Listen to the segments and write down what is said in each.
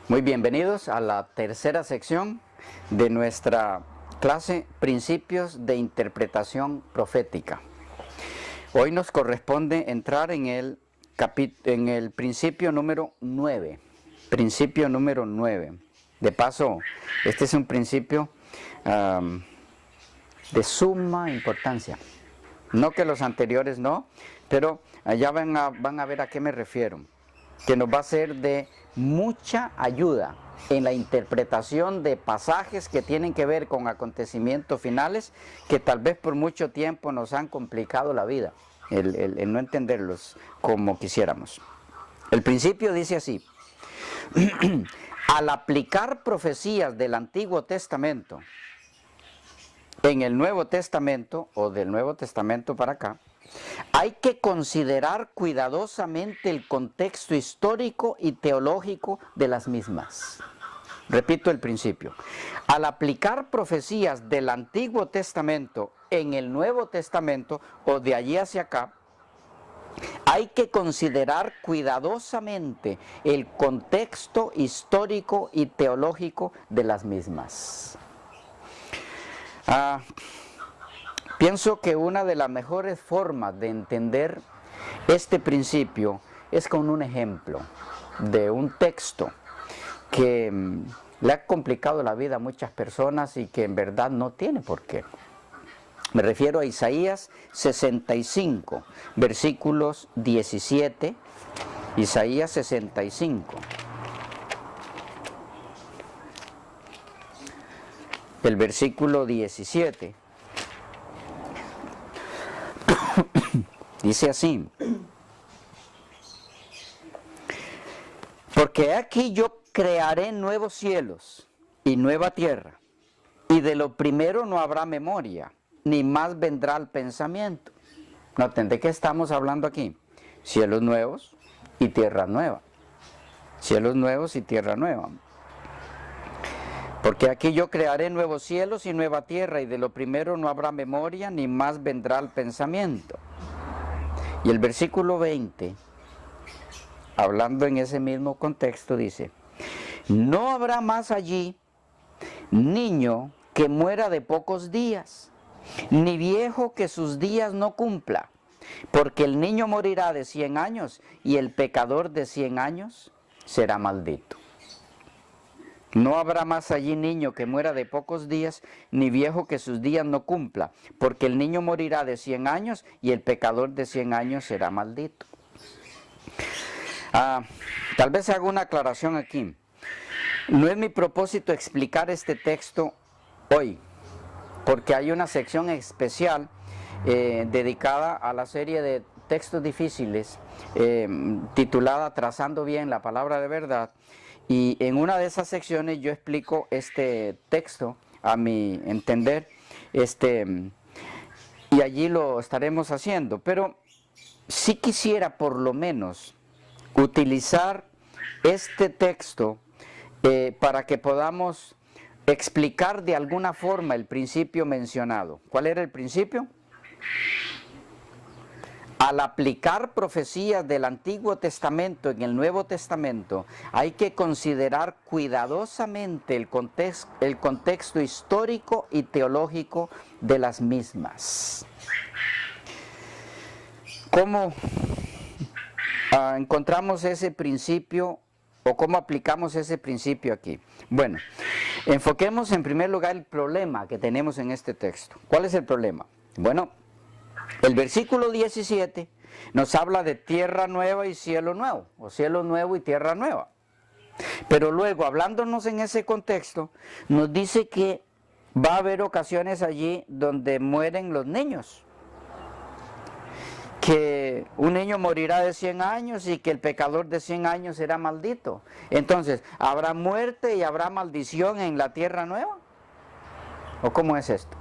Muy bienvenidos a la tercera sección de nuestra clase Principios de Interpretación Profética. Hoy nos corresponde entrar en el principio número 9. Principio número 9. De paso, este es un principio de suma importancia. No que los anteriores no, pero allá van a ver a qué me refiero. Que nos va a ser de mucha ayuda en la interpretación de pasajes que tienen que ver con acontecimientos finales que tal vez por mucho tiempo nos han complicado la vida, el no entenderlos como quisiéramos. El principio dice así: al aplicar profecías del Antiguo Testamento en el Nuevo Testamento, o del Nuevo Testamento para acá, hay que considerar cuidadosamente el contexto histórico y teológico de las mismas. Repito el principio. Al aplicar profecías del Antiguo Testamento en el Nuevo Testamento, o de allí hacia acá, hay que considerar cuidadosamente el contexto histórico y teológico de las mismas. Pienso que una de las mejores formas de entender este principio es con un ejemplo de un texto que le ha complicado la vida a muchas personas y que en verdad no tiene por qué. Me refiero a Isaías 65, versículos 17, Isaías 65. El versículo 17. Dice así: porque aquí yo crearé nuevos cielos y nueva tierra, y de lo primero no habrá memoria, ni más vendrá el pensamiento. Noten, ¿de qué estamos hablando aquí? Cielos nuevos y tierra nueva. Cielos nuevos y tierra nueva. Porque aquí yo crearé nuevos cielos y nueva tierra, y de lo primero no habrá memoria, ni más vendrá el pensamiento. Y el versículo 20, hablando en ese mismo contexto, dice: no habrá más allí niño que muera de pocos días, ni viejo que sus días no cumpla, porque el niño morirá de 100 años, y el pecador de 100 años será maldito. No habrá más allí niño que muera de pocos días, ni viejo que sus días no cumpla, porque el niño morirá de 100 años, y el pecador de 100 años será maldito. Tal vez haga una aclaración aquí. No es mi propósito explicar este texto hoy, porque hay una sección especial dedicada a la serie de textos difíciles, titulada Trazando bien la palabra de verdad. Y en una de esas secciones yo explico este texto, a mi entender, y allí lo estaremos haciendo. Pero sí quisiera por lo menos utilizar este texto para que podamos explicar de alguna forma el principio mencionado. ¿Cuál era el principio? Al aplicar profecías del Antiguo Testamento en el Nuevo Testamento, hay que considerar cuidadosamente el contexto histórico y teológico de las mismas. ¿Cómo encontramos ese principio o cómo aplicamos ese principio aquí? Bueno, enfoquemos en primer lugar el problema que tenemos en este texto. ¿Cuál es el problema? Bueno, el versículo 17 nos habla de tierra nueva y cielo nuevo, o cielo nuevo y tierra nueva. Pero luego, hablándonos en ese contexto, nos dice que va a haber ocasiones allí donde mueren los niños. Que un niño morirá de 100 años y que el pecador de 100 años será maldito. Entonces, ¿habrá muerte y habrá maldición en la tierra nueva? ¿O cómo es esto?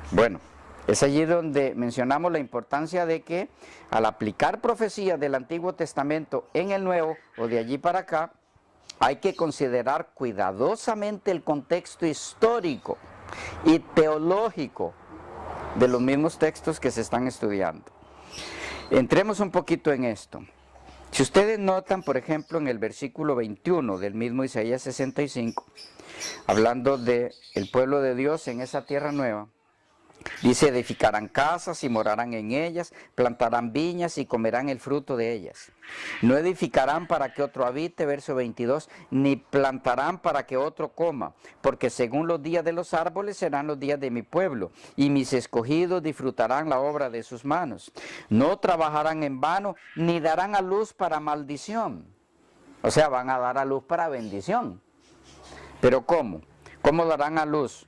Bueno, es allí donde mencionamos la importancia de que al aplicar profecías del Antiguo Testamento en el Nuevo, o de allí para acá, hay que considerar cuidadosamente el contexto histórico y teológico de los mismos textos que se están estudiando. Entremos un poquito en esto. Si ustedes notan, por ejemplo, en el versículo 21 del mismo Isaías 65, hablando del pueblo de Dios en esa tierra nueva, dice: edificarán casas y morarán en ellas, plantarán viñas y comerán el fruto de ellas. No edificarán para que otro habite, verso 22, ni plantarán para que otro coma, porque según los días de los árboles serán los días de mi pueblo, y mis escogidos disfrutarán la obra de sus manos. No trabajarán en vano, ni darán a luz para maldición. O sea, van a dar a luz para bendición. ¿Pero cómo? ¿Cómo darán a luz?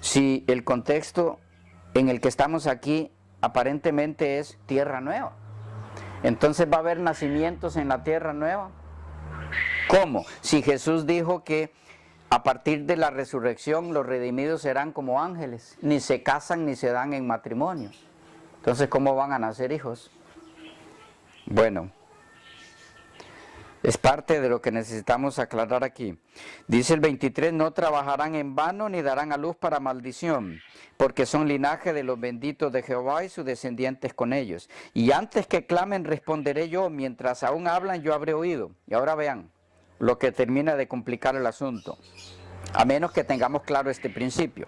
Si el contexto en el que estamos aquí aparentemente es tierra nueva. Entonces va a haber nacimientos en la tierra nueva. ¿Cómo? Si Jesús dijo que a partir de la resurrección los redimidos serán como ángeles, ni se casan ni se dan en matrimonio. Entonces, ¿cómo van a nacer hijos? Bueno, es parte de lo que necesitamos aclarar aquí. Dice el 23, no trabajarán en vano ni darán a luz para maldición, porque son linaje de los benditos de Jehová y sus descendientes con ellos. Y antes que clamen responderé yo, mientras aún hablan yo habré oído. Y ahora vean lo que termina de complicar el asunto, a menos que tengamos claro este principio.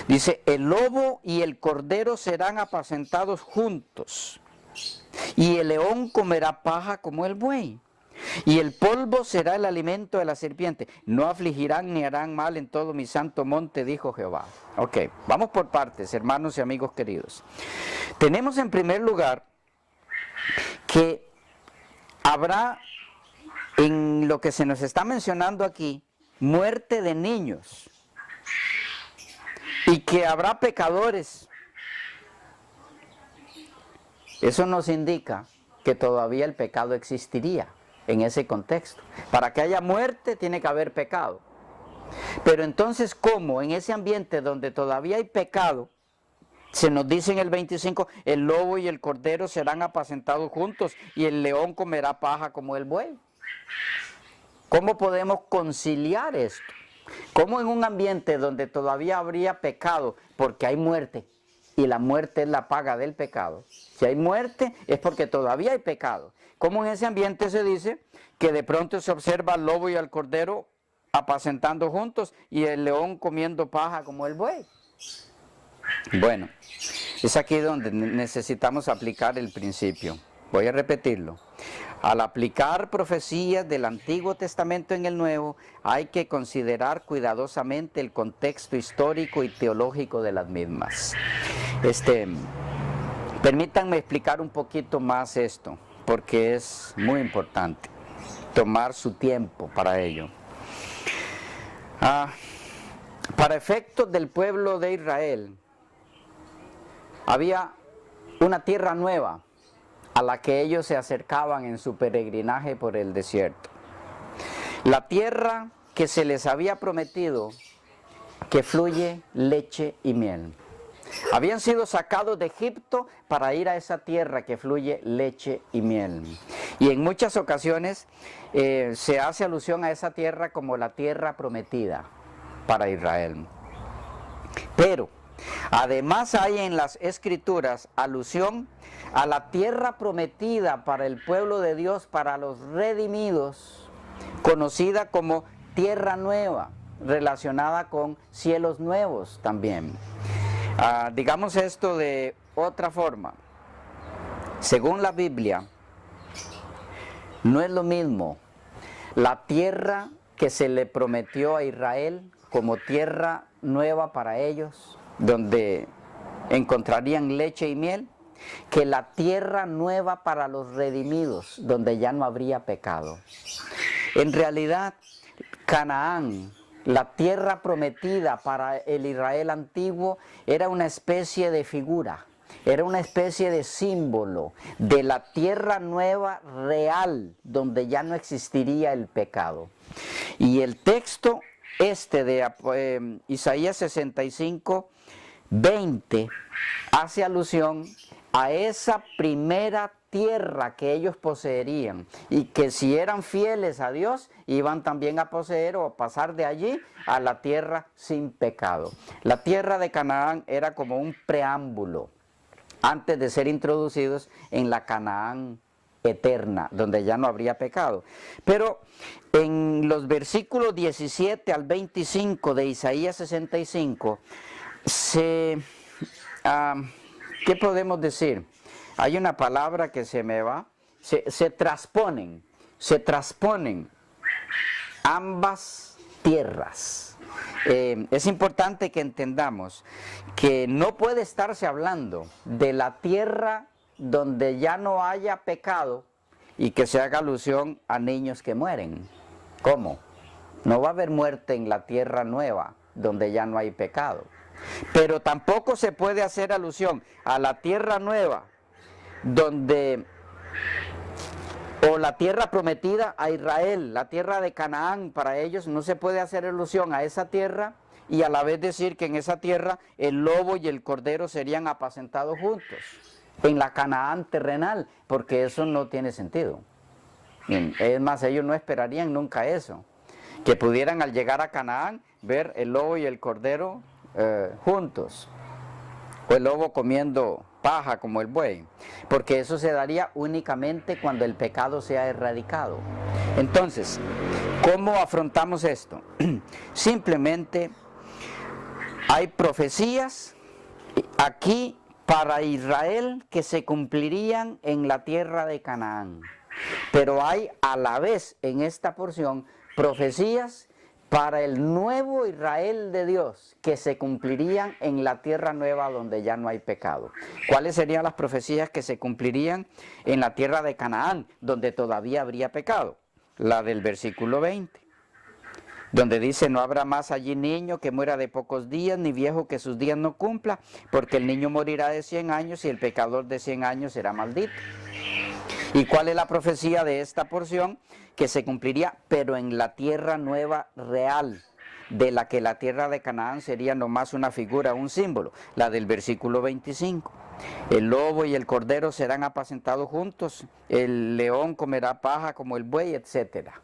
Dice, el lobo y el cordero serán apacentados juntos, y el león comerá paja como el buey. Y el polvo será el alimento de la serpiente. No afligirán ni harán mal en todo mi santo monte, dijo Jehová. Ok, vamos por partes, hermanos y amigos queridos. Tenemos en primer lugar que habrá, en lo que se nos está mencionando aquí, muerte de niños. Y que habrá pecadores. Eso nos indica que todavía el pecado existiría. En ese contexto. Para que haya muerte tiene que haber pecado. Pero entonces, ¿cómo en ese ambiente donde todavía hay pecado, se nos dice en el 25, el lobo y el cordero serán apacentados juntos y el león comerá paja como el buey? ¿Cómo podemos conciliar esto? ¿Cómo en un ambiente donde todavía habría pecado, porque hay muerte, y la muerte es la paga del pecado? Si hay muerte es porque todavía hay pecado. ¿Cómo en ese ambiente se dice que de pronto se observa al lobo y al cordero apacentando juntos y el león comiendo paja como el buey? Bueno, es aquí donde necesitamos aplicar el principio. Voy a repetirlo. Al aplicar profecías del Antiguo Testamento en el Nuevo, hay que considerar cuidadosamente el contexto histórico y teológico de las mismas. Permítanme explicar un poquito más esto, porque es muy importante tomar su tiempo para ello. Para efectos del pueblo de Israel, había una tierra nueva a la que ellos se acercaban en su peregrinaje por el desierto. La tierra que se les había prometido, que fluye leche y miel. Habían sido sacados de Egipto para ir a esa tierra que fluye leche y miel. Y en muchas ocasiones se hace alusión a esa tierra como la tierra prometida para Israel. Pero además hay en las Escrituras alusión a la tierra prometida para el pueblo de Dios, para los redimidos, conocida como tierra nueva, relacionada con cielos nuevos también. Digamos esto de otra forma. Según la Biblia, no es lo mismo la tierra que se le prometió a Israel como tierra nueva para ellos, donde encontrarían leche y miel, que la tierra nueva para los redimidos, donde ya no habría pecado. En realidad, Canaán, la tierra prometida para el Israel antiguo, era una especie de figura, era una especie de símbolo de la tierra nueva real, donde ya no existiría el pecado. Y el texto de Isaías 65, 20, hace alusión a esa primera tierra que ellos poseerían y que si eran fieles a Dios iban también a poseer o a pasar de allí a la tierra sin pecado. La tierra de Canaán era como un preámbulo antes de ser introducidos en la Canaán eterna, donde ya no habría pecado. Pero en los versículos 17 al 25 de Isaías 65, ¿qué podemos decir? Hay una palabra que se me va, se transponen ambas tierras. Es importante que entendamos que no puede estarse hablando de la tierra donde ya no haya pecado y que se haga alusión a niños que mueren. ¿Cómo? No va a haber muerte en la tierra nueva donde ya no hay pecado. Pero tampoco se puede hacer alusión a la tierra nueva donde, o la tierra prometida a Israel, la tierra de Canaán. Para ellos no se puede hacer alusión a esa tierra y a la vez decir que en esa tierra el lobo y el cordero serían apacentados juntos, en la Canaán terrenal, porque eso no tiene sentido. Bien, es más, ellos no esperarían nunca eso, que pudieran al llegar a Canaán ver el lobo y el cordero juntos, o el lobo comiendo paja como el buey, porque eso se daría únicamente cuando el pecado sea erradicado. Entonces, ¿cómo afrontamos esto? Simplemente hay profecías aquí para Israel que se cumplirían en la tierra de Canaán, pero hay a la vez en esta porción profecías para el nuevo Israel de Dios que se cumplirían en la tierra nueva donde ya no hay pecado. ¿Cuáles serían las profecías que se cumplirían en la tierra de Canaán donde todavía habría pecado? La del versículo 20, donde dice: no habrá más allí niño que muera de pocos días, ni viejo que sus días no cumpla, porque el niño morirá de 100 años y el pecador de 100 años será maldito. ¿Y cuál es la profecía de esta porción? Que se cumpliría, pero en la tierra nueva real, de la que la tierra de Canaán sería nomás una figura, un símbolo, la del versículo 25. El lobo y el cordero serán apacentados juntos, el león comerá paja como el buey, etcétera.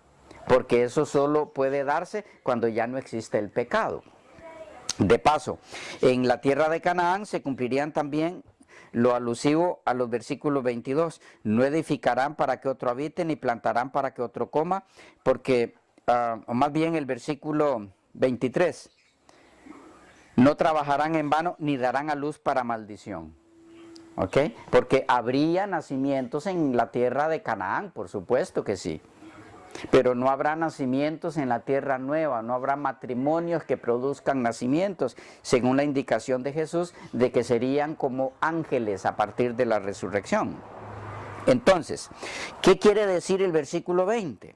Porque eso solo puede darse cuando ya no existe el pecado. De paso, en la tierra de Canaán se cumplirían también lo alusivo a los versículos 22, no edificarán para que otro habite, ni plantarán para que otro coma, porque, o más bien el versículo 23, no trabajarán en vano, ni darán a luz para maldición. ¿Ok? Porque habría nacimientos en la tierra de Canaán, por supuesto que sí. Pero no habrá nacimientos en la tierra nueva, no habrá matrimonios que produzcan nacimientos, según la indicación de Jesús, de que serían como ángeles a partir de la resurrección. Entonces, ¿qué quiere decir el versículo 20?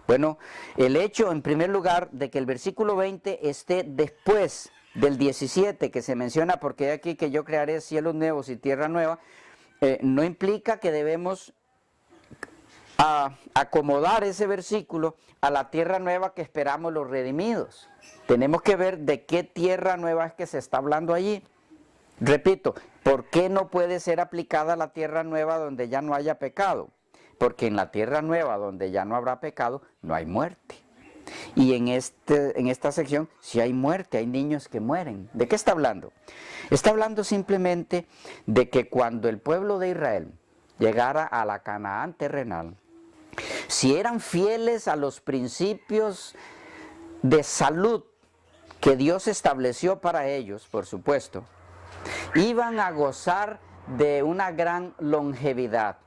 Bueno, el hecho, en primer lugar, de que el versículo 20 esté después del 17 que se menciona, porque aquí que yo crearé cielos nuevos y tierra nueva, no implica que debemos acomodar ese versículo a la tierra nueva que esperamos los redimidos. Tenemos que ver de qué tierra nueva es que se está hablando allí. Repito, ¿por qué no puede ser aplicada la tierra nueva donde ya no haya pecado? Porque en la tierra nueva donde ya no habrá pecado, no hay muerte. Y en esta sección sí hay muerte, hay niños que mueren. ¿De qué está hablando? Está hablando simplemente de que cuando el pueblo de Israel llegara a la Canaán terrenal, si eran fieles a los principios de salud que Dios estableció para ellos, por supuesto, iban a gozar de una gran longevidad,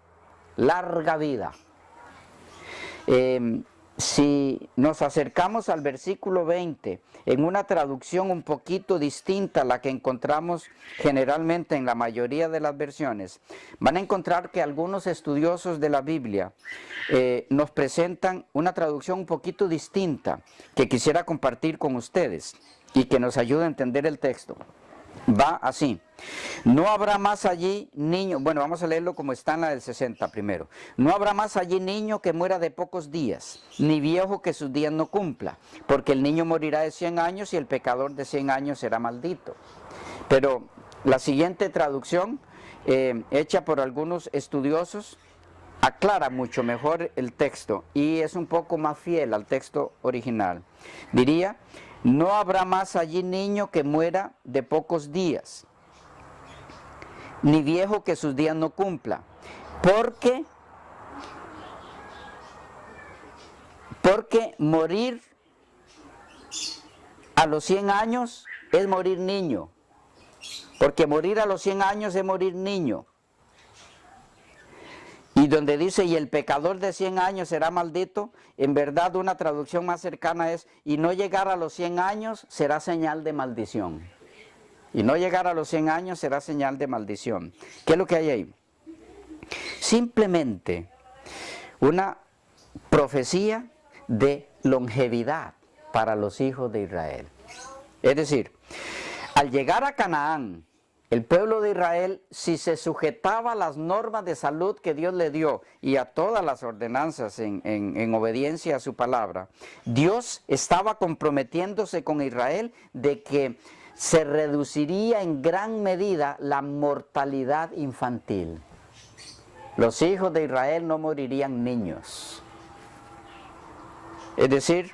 larga vida. Si nos acercamos al versículo 20, en una traducción un poquito distinta a la que encontramos generalmente en la mayoría de las versiones, van a encontrar que algunos estudiosos de la Biblia nos presentan una traducción un poquito distinta que quisiera compartir con ustedes y que nos ayude a entender el texto. Va así: no habrá más allí niño, bueno, vamos a leerlo como está en la del 60 primero. No habrá más allí niño que muera de pocos días, ni viejo que sus días no cumpla, porque el niño morirá de 100 años y el pecador de 100 años será maldito. Pero la siguiente traducción, hecha por algunos estudiosos, aclara mucho mejor el texto y es un poco más fiel al texto original. Diría: no habrá más allí niño que muera de pocos días, ni viejo que sus días no cumpla, porque Porque morir a los 100 años es morir niño. Porque morir a los 100 años es morir niño. Y donde dice, y el pecador de 100 años será maldito, en verdad una traducción más cercana es, y no llegar a los 100 años será señal de maldición. Y no llegar a los 100 años será señal de maldición. ¿Qué es lo que hay ahí? Simplemente una profecía de longevidad para los hijos de Israel. Es decir, al llegar a Canaán, el pueblo de Israel, si se sujetaba a las normas de salud que Dios le dio y a todas las ordenanzas en obediencia a su palabra, Dios estaba comprometiéndose con Israel de que se reduciría en gran medida la mortalidad infantil. Los hijos de Israel no morirían niños. Es decir,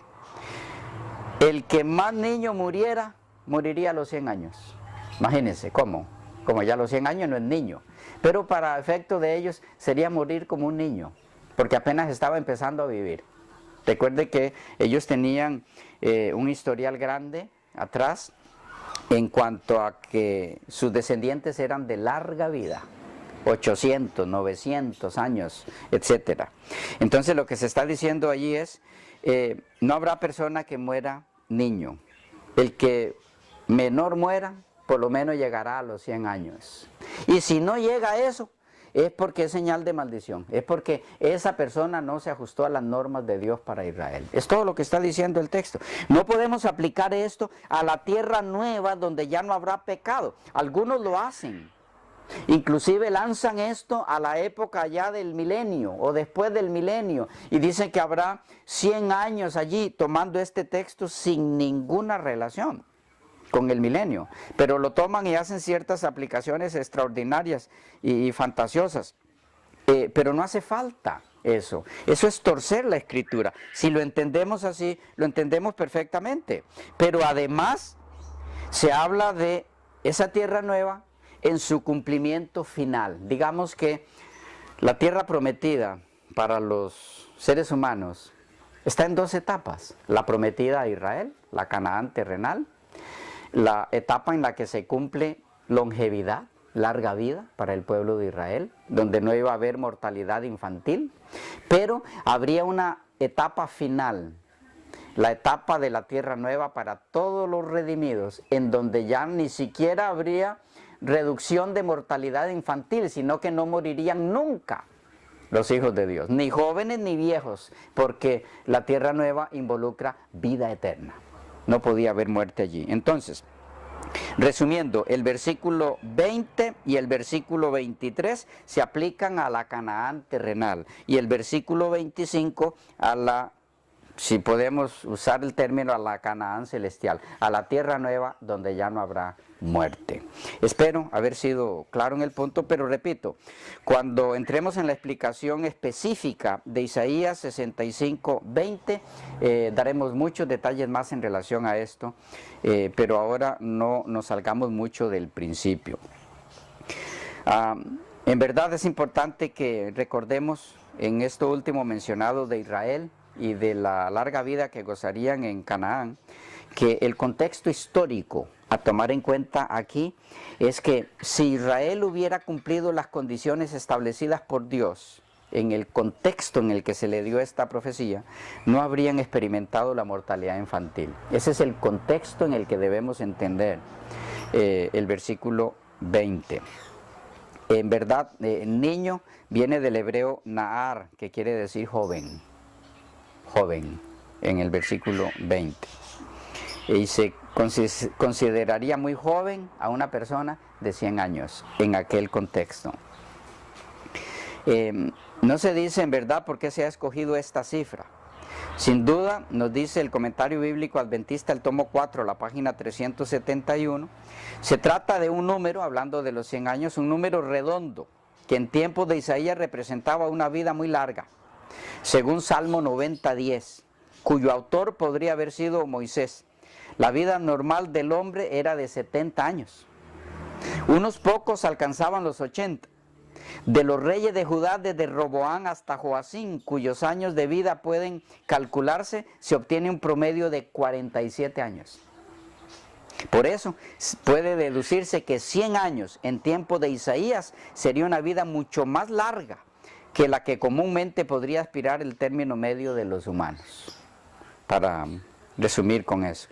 el que más niño muriera, moriría a los 100 años. Imagínense, ¿cómo? Como ya a los 100 años no es niño. Pero para efecto de ellos sería morir como un niño, porque apenas estaba empezando a vivir. Recuerde que ellos tenían un historial grande atrás en cuanto a que sus descendientes eran de larga vida. 800, 900 años, etc. Entonces lo que se está diciendo allí es, no habrá persona que muera niño. El que menor muera, por lo menos llegará a los 100 años. Y si no llega a eso, es porque es señal de maldición. Es porque esa persona no se ajustó a las normas de Dios para Israel. Es todo lo que está diciendo el texto. No podemos aplicar esto a la tierra nueva donde ya no habrá pecado. Algunos lo hacen. Inclusive lanzan esto a la época ya del milenio o después del milenio y dicen que habrá 100 años allí, tomando este texto sin ninguna relación con el milenio, pero lo toman y hacen ciertas aplicaciones extraordinarias y fantasiosas, pero no hace falta eso es torcer la escritura. Si lo entendemos así, lo entendemos perfectamente, pero además se habla de esa tierra nueva en su cumplimiento final. Digamos que la tierra prometida para los seres humanos está en dos etapas: la prometida a Israel, la Canaán terrenal, la etapa en la que se cumple longevidad, larga vida para el pueblo de Israel, donde no iba a haber mortalidad infantil, pero habría una etapa final, la etapa de la tierra nueva para todos los redimidos, en donde ya ni siquiera habría reducción de mortalidad infantil, sino que no morirían nunca los hijos de Dios, ni jóvenes ni viejos, porque la tierra nueva involucra vida eterna. No podía haber muerte allí. Entonces, resumiendo, el versículo 20 y el versículo 23 se aplican a la Canaán terrenal y el versículo 25 a la, si podemos usar el término, a la Canaán celestial, a la tierra nueva donde ya no habrá muerte. Espero haber sido claro en el punto, pero repito, cuando entremos en la explicación específica de Isaías 65, 20, daremos muchos detalles más en relación a esto, pero ahora no nos salgamos mucho del principio. En verdad es importante que recordemos en esto último mencionado de Israel y de la larga vida que gozarían en Canaán, que el contexto histórico a tomar en cuenta aquí es que si Israel hubiera cumplido las condiciones establecidas por Dios en el contexto en el que se le dio esta profecía, no habrían experimentado la mortalidad infantil. Ese es el contexto en el que debemos entender el versículo 20. En verdad, niño viene del hebreo na'ar, que quiere decir joven, en el versículo 20. Y se consideraría muy joven a una persona de 100 años en aquel contexto. No se dice en verdad por qué se ha escogido esta cifra. Sin duda, nos dice el comentario bíblico adventista, el tomo 4, la página 371, se trata de un número, hablando de los 100 años, un número redondo, que en tiempos de Isaías representaba una vida muy larga, según Salmo 90:10, cuyo autor podría haber sido Moisés. La vida normal del hombre era de 70 años. Unos pocos alcanzaban los 80. De los reyes de Judá, desde Roboán hasta Joacín, cuyos años de vida pueden calcularse, se obtiene un promedio de 47 años. Por eso puede deducirse que 100 años en tiempo de Isaías sería una vida mucho más larga que la que comúnmente podría aspirar el término medio de los humanos. Para resumir con eso.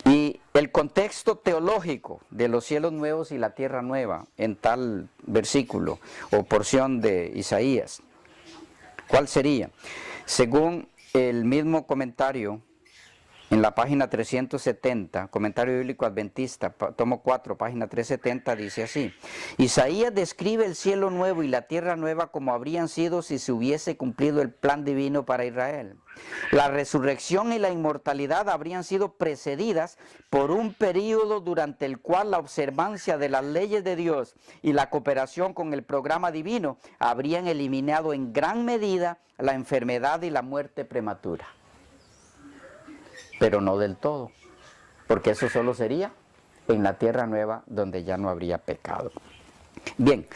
Y el contexto teológico de los cielos nuevos y la tierra nueva en tal versículo o porción de Isaías, ¿cuál sería? Según el mismo comentario en la página 370, Comentario Bíblico Adventista, tomo 4, página 370, dice así: Isaías describe el cielo nuevo y la tierra nueva como habrían sido si se hubiese cumplido el plan divino para Israel. La resurrección y la inmortalidad habrían sido precedidas por un período durante el cual la observancia de las leyes de Dios y la cooperación con el programa divino habrían eliminado en gran medida la enfermedad y la muerte prematura. Pero no del todo, porque eso solo sería en la tierra nueva donde ya no habría pecado. Bien,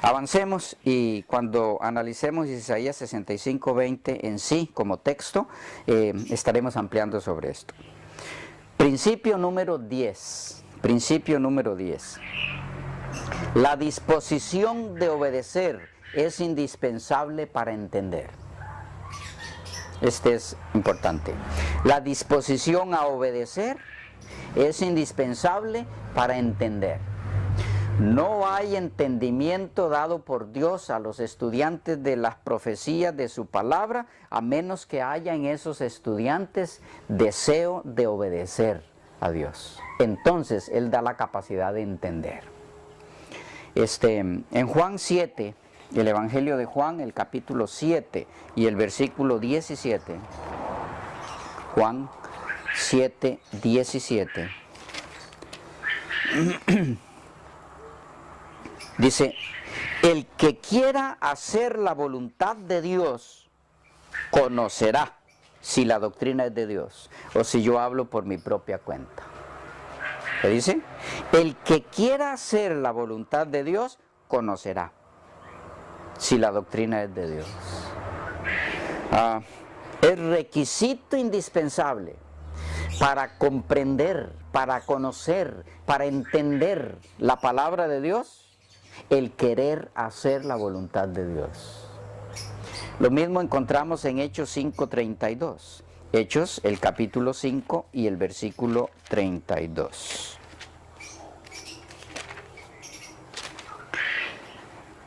avancemos y cuando analicemos Isaías 65:20 en sí como texto, estaremos ampliando sobre esto. Principio número 10. Principio número 10. La disposición de obedecer es indispensable para entender. Este es importante. La disposición a obedecer es indispensable para entender. No hay entendimiento dado por Dios a los estudiantes de las profecías de su palabra, a menos que haya en esos estudiantes deseo de obedecer a Dios. Entonces Él da la capacidad de entender. En Juan 7, el Evangelio de Juan, el capítulo 7 y el versículo 17, Juan 7, 17, dice: el que quiera hacer la voluntad de Dios, conocerá si la doctrina es de Dios o si yo hablo por mi propia cuenta. ¿Qué dice? El que quiera hacer la voluntad de Dios, conocerá si la doctrina es de Dios. Es requisito indispensable para comprender, para conocer, para entender la palabra de Dios, el querer hacer la voluntad de Dios. Lo mismo encontramos en Hechos 5:32. Hechos, el capítulo 5 y el versículo 32.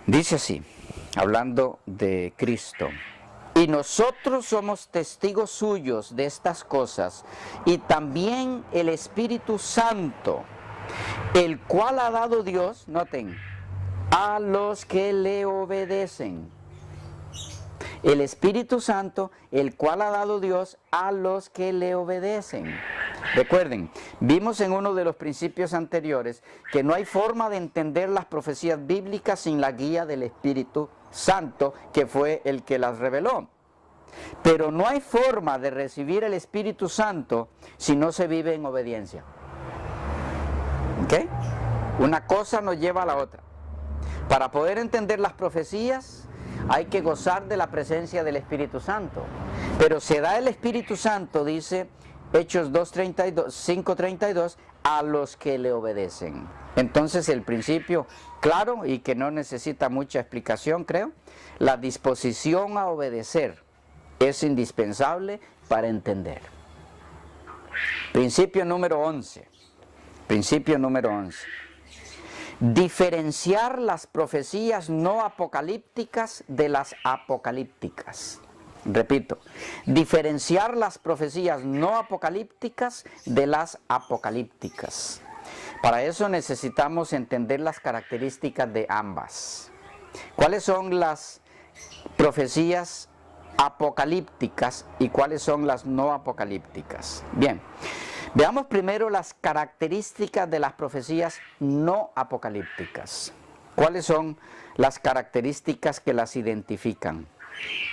Dice así, hablando de Cristo: y nosotros somos testigos suyos de estas cosas, y también el Espíritu Santo, el cual ha dado Dios, noten, a los que le obedecen. El Espíritu Santo, el cual ha dado Dios a los que le obedecen. Recuerden, vimos en uno de los principios anteriores que no hay forma de entender las profecías bíblicas sin la guía del Espíritu Santo, que fue el que las reveló. Pero no hay forma de recibir el Espíritu Santo si no se vive en obediencia. ¿Ok? Una cosa nos lleva a la otra. Para poder entender las profecías hay que gozar de la presencia del Espíritu Santo. Pero se da el Espíritu Santo, dice Hechos 5:32, a los que le obedecen. Entonces el principio claro y que no necesita mucha explicación, creo, la disposición a obedecer es indispensable para entender. Principio número 11. Principio número 11. Diferenciar las profecías no apocalípticas de las apocalípticas. Repito, diferenciar las profecías no apocalípticas de las apocalípticas. Para eso necesitamos entender las características de ambas. ¿Cuáles son las profecías apocalípticas y cuáles son las no apocalípticas? Bien, veamos primero las características de las profecías no apocalípticas. ¿Cuáles son las características que las identifican?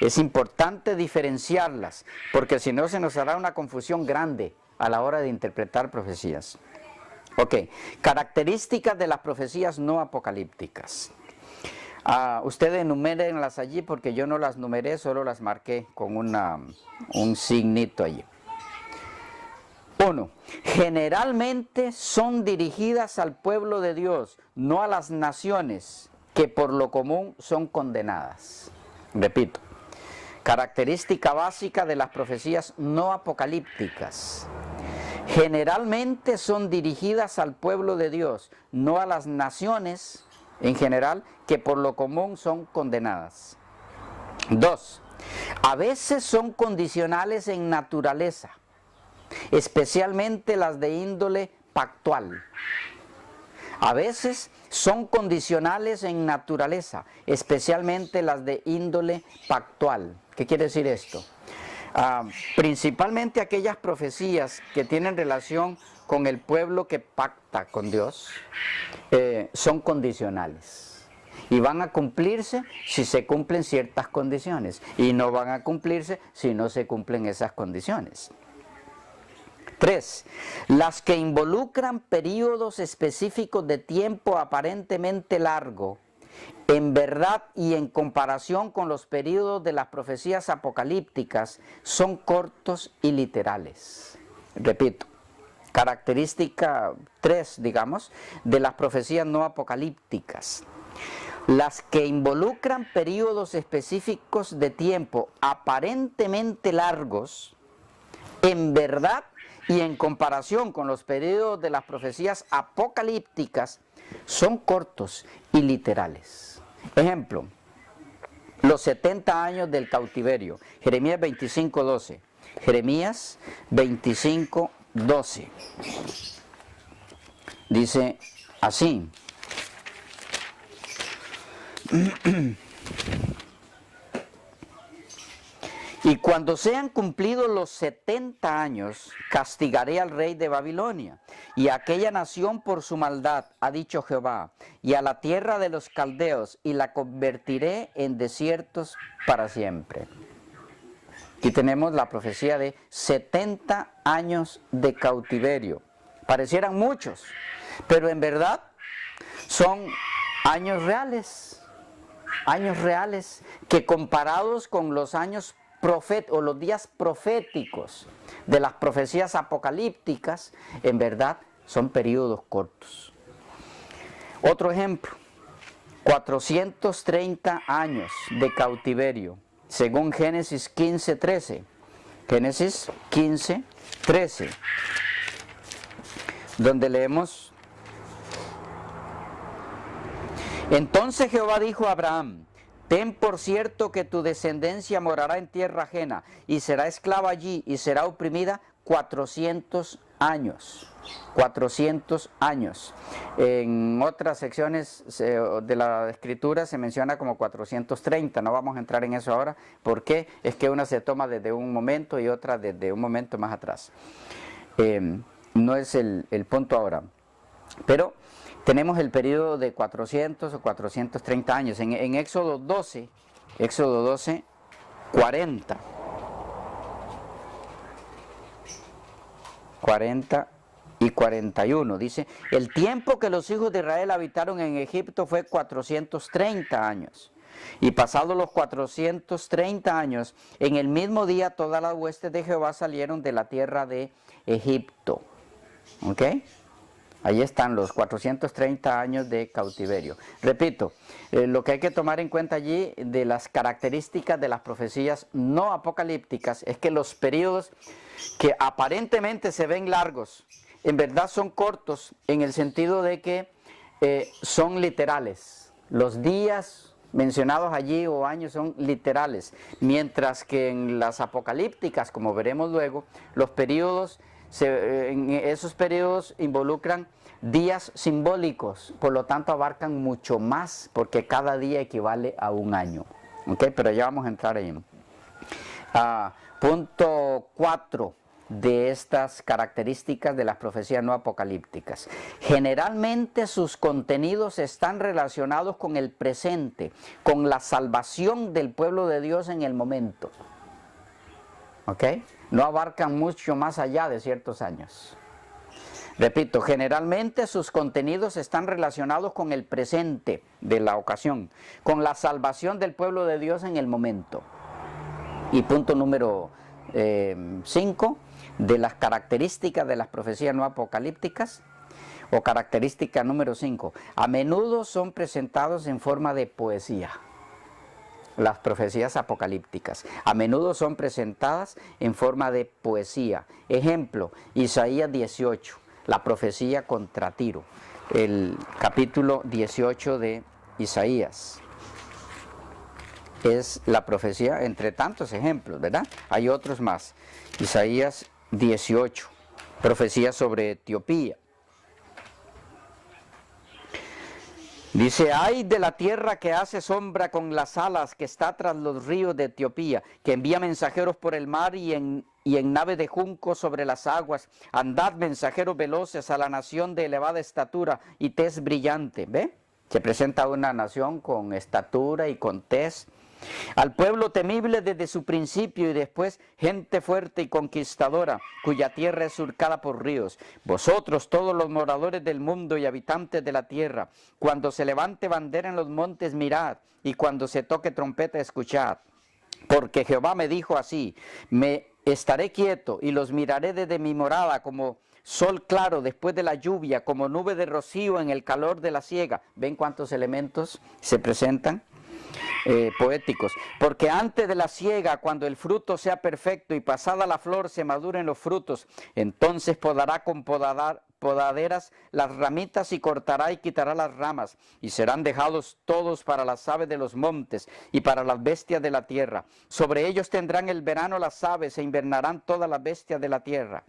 Es importante diferenciarlas, porque si no se nos hará una confusión grande a la hora de interpretar profecías. Ok, características de las profecías no apocalípticas. Ustedes enumérenlas allí porque yo no las numeré, solo las marqué con un signito allí. 1. Generalmente son dirigidas al pueblo de Dios, no a las naciones, que por lo común son condenadas. Repito, característica básica de las profecías no apocalípticas. Generalmente son dirigidas al pueblo de Dios, no a las naciones en general, que por lo común son condenadas. 2. A veces son condicionales en naturaleza, especialmente las de índole pactual. A veces son condicionales en naturaleza, especialmente las de índole pactual. ¿Qué quiere decir esto? Principalmente aquellas profecías que tienen relación con el pueblo que pacta con Dios, son condicionales. Y van a cumplirse si se cumplen ciertas condiciones. Y no van a cumplirse si no se cumplen esas condiciones. 3. Las que involucran periodos específicos de tiempo aparentemente largo, en verdad y en comparación con los periodos de las profecías apocalípticas, son cortos y literales. Repito, característica 3, digamos, de las profecías no apocalípticas. Las que involucran periodos específicos de tiempo aparentemente largos, en verdad y en comparación con los periodos de las profecías apocalípticas, son cortos y literales. Ejemplo, los 70 años del cautiverio, Jeremías 25:12. Jeremías 25:12. Dice así. Y cuando sean cumplidos los 70 años, castigaré al rey de Babilonia y a aquella nación por su maldad, ha dicho Jehová, y a la tierra de los caldeos, y la convertiré en desiertos para siempre. Aquí tenemos la profecía de 70 años de cautiverio. Parecieran muchos, pero en verdad son años reales que comparados con los años o los días proféticos de las profecías apocalípticas, en verdad son periodos cortos. Otro ejemplo, 430 años de cautiverio, según Génesis 15:13. Génesis 15:13, donde leemos: Entonces Jehová dijo a Abraham: Ten por cierto que tu descendencia morará en tierra ajena, y será esclava allí, y será oprimida 400 años. 400 años. En otras secciones de la Escritura se menciona como 430, no vamos a entrar en eso ahora, porque es que una se toma desde un momento y otra desde un momento más atrás. No es el punto ahora, pero tenemos el periodo de 400 o 430 años. En Éxodo 12, 40 y 41, dice: el tiempo que los hijos de Israel habitaron en Egipto fue 430 años. Y pasados los 430 años, en el mismo día todas las huestes de Jehová salieron de la tierra de Egipto. ¿Ok? Ahí están los 430 años de cautiverio. Repito, lo que hay que tomar en cuenta allí de las características de las profecías no apocalípticas es que los periodos que aparentemente se ven largos, en verdad son cortos en el sentido de que son literales. Los días mencionados allí o años son literales, mientras que en las apocalípticas, como veremos luego, los periodos, en esos periodos involucran días simbólicos, por lo tanto abarcan mucho más, porque cada día equivale a un año. ¿Okay? Pero ya vamos a entrar ahí. Punto 4 de estas características de las profecías no apocalípticas. Generalmente sus contenidos están relacionados con el presente, con la salvación del pueblo de Dios en el momento. ¿Ok? No abarcan mucho más allá de ciertos años. Repito, generalmente sus contenidos están relacionados con el presente de la ocasión, con la salvación del pueblo de Dios en el momento. Y punto número 5, de las características de las profecías no apocalípticas, o característica número 5, a menudo son presentados en forma de poesía. Las profecías apocalípticas a menudo son presentadas en forma de poesía. Ejemplo, Isaías 18, la profecía contra Tiro, el capítulo 18 de Isaías. Es la profecía, entre tantos ejemplos, ¿verdad? Hay otros más. Isaías 18, profecía sobre Etiopía. Dice, ay de la tierra que hace sombra con las alas, que está tras los ríos de Etiopía, que envía mensajeros por el mar y en nave de junco sobre las aguas. Andad mensajeros veloces a la nación de elevada estatura y tez brillante. ¿Ve? Se presenta una nación con estatura y con tez. Al pueblo temible desde su principio y después gente fuerte y conquistadora, cuya tierra es surcada por ríos. Vosotros, todos los moradores del mundo y habitantes de la tierra, cuando se levante bandera en los montes, mirad, y cuando se toque trompeta, escuchad. Porque Jehová me dijo así, me estaré quieto y los miraré desde mi morada como sol claro después de la lluvia, como nube de rocío en el calor de la siega. ¿Ven cuántos elementos se presentan? Poéticos, porque antes de la siega, cuando el fruto sea perfecto y pasada la flor se maduren los frutos, entonces podará con podaderas las ramitas y cortará y quitará las ramas, y serán dejados todos para las aves de los montes y para las bestias de la tierra. Sobre ellos tendrán el verano las aves e invernarán todas las bestias de la tierra.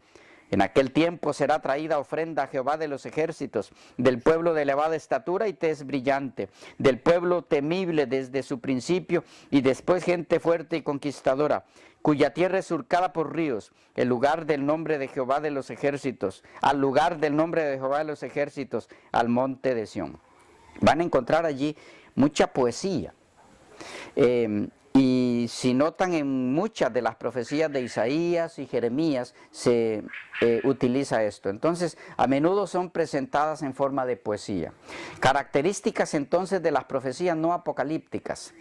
En aquel tiempo será traída ofrenda a Jehová de los ejércitos, del pueblo de elevada estatura y tez brillante, del pueblo temible desde su principio, y después gente fuerte y conquistadora, cuya tierra es surcada por ríos, el lugar del nombre de Jehová de los ejércitos, al lugar del nombre de Jehová de los ejércitos, al monte de Sión. Van a encontrar allí mucha poesía. Y si notan, en muchas de las profecías de Isaías y Jeremías se utiliza esto. Entonces, a menudo son presentadas en forma de poesía. Características entonces de las profecías no apocalípticas.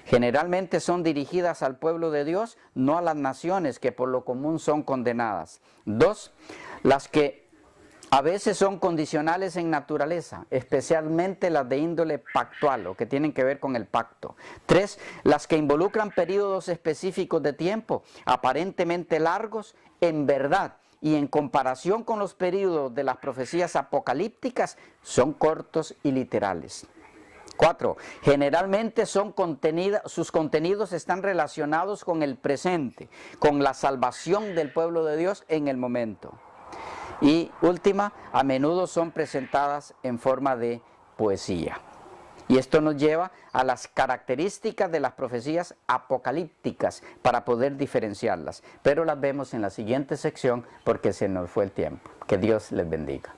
Generalmente son dirigidas al pueblo de Dios, no a las naciones que por lo común son condenadas. 2, las que a veces son condicionales en naturaleza, especialmente las de índole pactual, o que tienen que ver con el pacto. 3, las que involucran periodos específicos de tiempo, aparentemente largos, en verdad, y en comparación con los periodos de las profecías apocalípticas, son cortos y literales. 4, generalmente sus contenidos están relacionados con el presente, con la salvación del pueblo de Dios en el momento. Y última, a menudo son presentadas en forma de poesía. Y esto nos lleva a las características de las profecías apocalípticas para poder diferenciarlas. Pero las vemos en la siguiente sección porque se nos fue el tiempo. Que Dios les bendiga.